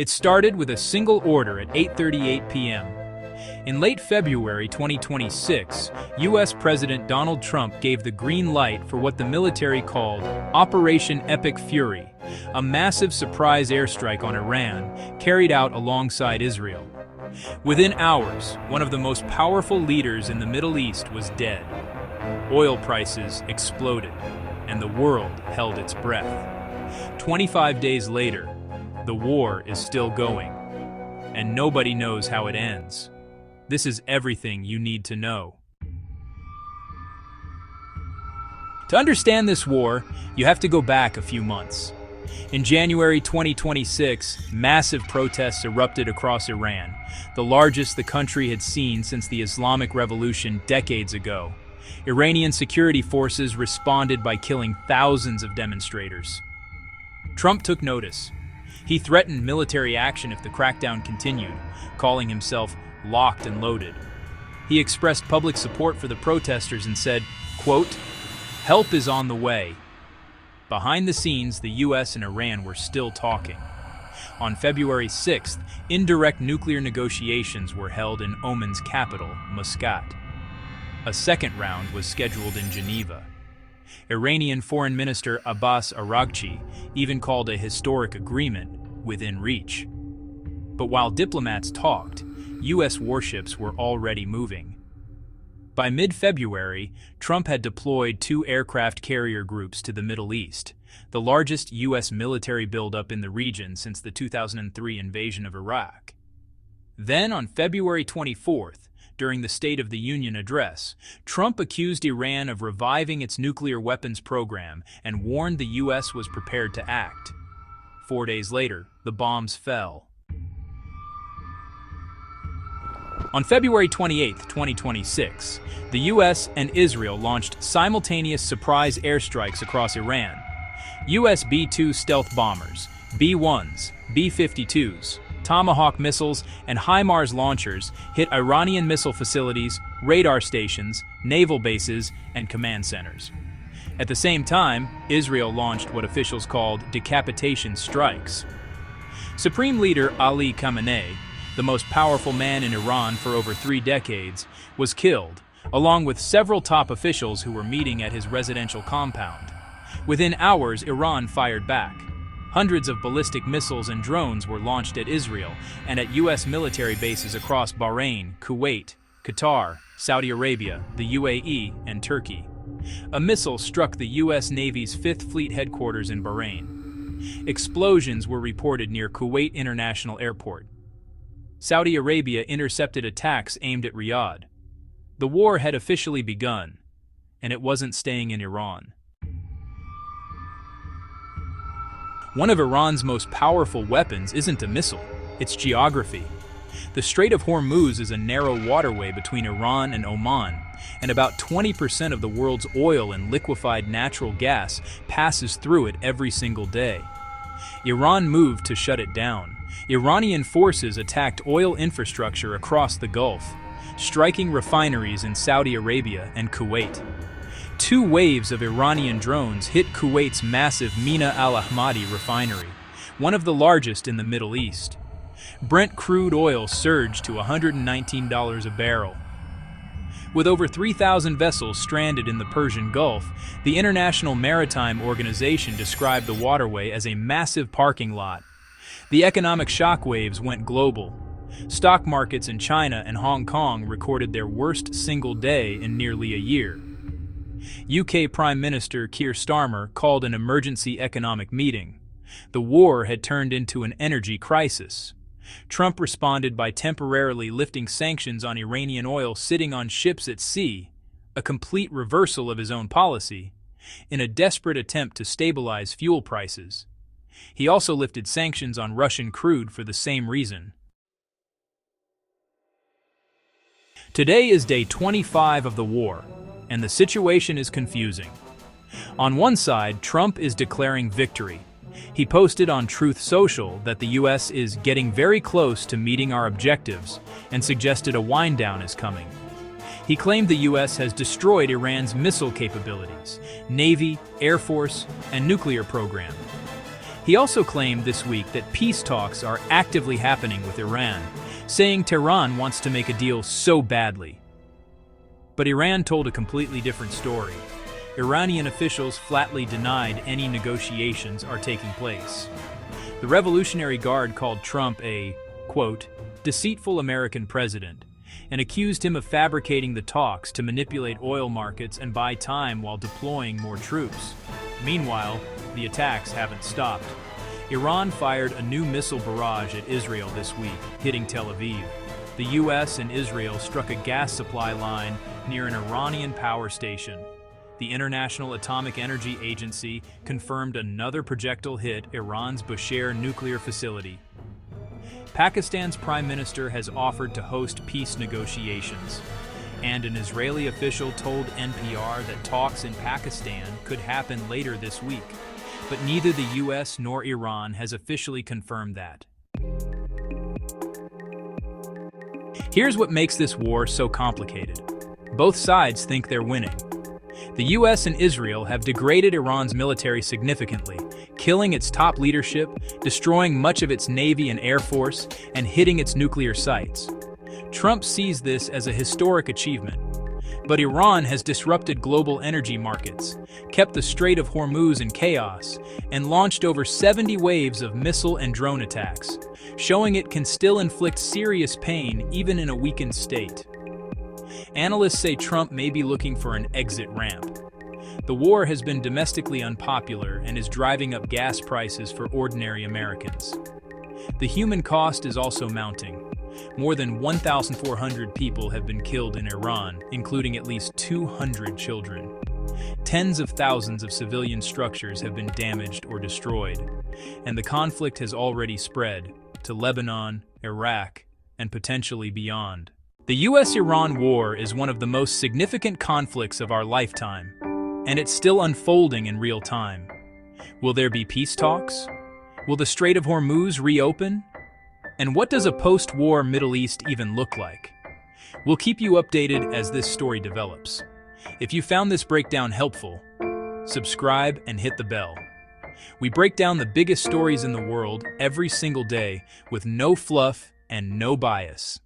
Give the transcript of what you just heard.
It started with a single order at 8:38 p.m. In late February 2026, U.S. President Donald Trump gave the green light for what the military called Operation Epic Fury, a massive surprise airstrike on Iran carried out alongside Israel. Within hours, one of the most powerful leaders in the Middle East was dead. Oil prices exploded, and the world held its breath. 25 days later, the war is still going, and nobody knows how it ends. This is everything you need to know. To understand this war, you have to go back a few months. In January 2026, massive protests erupted across Iran, the largest the country had seen since the Islamic Revolution decades ago. Iranian security forces responded by killing thousands of demonstrators. Trump took notice. He threatened military action if the crackdown continued, calling himself locked and loaded. He expressed public support for the protesters and said, quote, "Help is on the way." Behind the scenes, the US and Iran were still talking. On February 6th, indirect nuclear negotiations were held in Oman's capital, Muscat. A second round was scheduled in Geneva. Iranian Foreign Minister Abbas Araghchi even called a historic agreement within reach. But while diplomats talked, U.S. warships were already moving. By mid-February, Trump had deployed 2 aircraft carrier groups to the Middle East, the largest U.S. military buildup in the region since the 2003 invasion of Iraq. Then, on February 24th, during the State of the Union address, Trump accused Iran of reviving its nuclear weapons program and warned the U.S. was prepared to act. 4 days later, the bombs fell. On February 28, 2026, the U.S. and Israel launched simultaneous surprise airstrikes across Iran. U.S. B-2 stealth bombers, B-1s, B-52s, Tomahawk missiles, and HIMARS launchers hit Iranian missile facilities, radar stations, naval bases, and command centers. At the same time, Israel launched what officials called decapitation strikes. Supreme Leader Ali Khamenei, the most powerful man in Iran for over 3 decades, was killed, along with several top officials who were meeting at his residential compound. Within hours, Iran fired back. Hundreds of ballistic missiles and drones were launched at Israel and at U.S. military bases across Bahrain, Kuwait, Qatar, Saudi Arabia, the UAE, and Turkey. A missile struck the U.S. Navy's 5th Fleet headquarters in Bahrain. Explosions were reported near Kuwait International Airport. Saudi Arabia intercepted attacks aimed at Riyadh. The war had officially begun, and it wasn't staying in Iran. One of Iran's most powerful weapons isn't a missile, it's geography. The Strait of Hormuz is a narrow waterway between Iran and Oman, and about 20% of the world's oil and liquefied natural gas passes through it every single day. Iran moved to shut it down. Iranian forces attacked oil infrastructure across the Gulf, striking refineries in Saudi Arabia and Kuwait. 2 waves of Iranian drones hit Kuwait's massive Mina al-Ahmadi refinery, one of the largest in the Middle East. Brent crude oil surged to $119 a barrel. With over 3,000 vessels stranded in the Persian Gulf, the International Maritime Organization described the waterway as a massive parking lot. The economic shockwaves went global. Stock markets in China and Hong Kong recorded their worst single day in nearly a year. UK Prime Minister Keir Starmer called an emergency economic meeting. The war had turned into an energy crisis. Trump responded by temporarily lifting sanctions on Iranian oil sitting on ships at sea, a complete reversal of his own policy, in a desperate attempt to stabilize fuel prices. He also lifted sanctions on Russian crude for the same reason. Today is day 25 of the war, and the situation is confusing. On one side, Trump is declaring victory. He posted on Truth Social that the U.S. is getting very close to meeting our objectives and suggested a wind-down is coming. He claimed the U.S. has destroyed Iran's missile capabilities, Navy, Air Force, and nuclear program. He also claimed this week that peace talks are actively happening with Iran, saying Tehran wants to make a deal so badly. But Iran told a completely different story. Iranian officials flatly denied any negotiations are taking place. The Revolutionary Guard called Trump a, quote, deceitful American president, and accused him of fabricating the talks to manipulate oil markets and buy time while deploying more troops. Meanwhile, the attacks haven't stopped. Iran fired a new missile barrage at Israel this week, hitting Tel Aviv. The U.S. and Israel struck a gas supply line near an Iranian power station. The International Atomic Energy Agency confirmed another projectile hit Iran's Bushehr nuclear facility. Pakistan's prime minister has offered to host peace negotiations, and an Israeli official told NPR that talks in Pakistan could happen later this week, but neither the U.S. nor Iran has officially confirmed that. Here's what makes this war so complicated. Both sides think they're winning. The U.S. and Israel have degraded Iran's military significantly, killing its top leadership, destroying much of its navy and air force, and hitting its nuclear sites. Trump sees this as a historic achievement. But Iran has disrupted global energy markets, kept the Strait of Hormuz in chaos, and launched over 70 waves of missile and drone attacks, showing it can still inflict serious pain even in a weakened state. Analysts say Trump may be looking for an exit ramp. The war has been domestically unpopular and is driving up gas prices for ordinary Americans. The human cost is also mounting. More than 1,400 people have been killed in Iran, including at least 200 children. Tens of thousands of civilian structures have been damaged or destroyed, and the conflict has already spread to Lebanon, Iraq, and potentially beyond. The U.S.-Iran war is one of the most significant conflicts of our lifetime, and it's still unfolding in real time. Will there be peace talks? Will the Strait of Hormuz reopen? And what does a post-war Middle East even look like? We'll keep you updated as this story develops. If you found this breakdown helpful, subscribe and hit the bell. We break down the biggest stories in the world every single day with no fluff and no bias.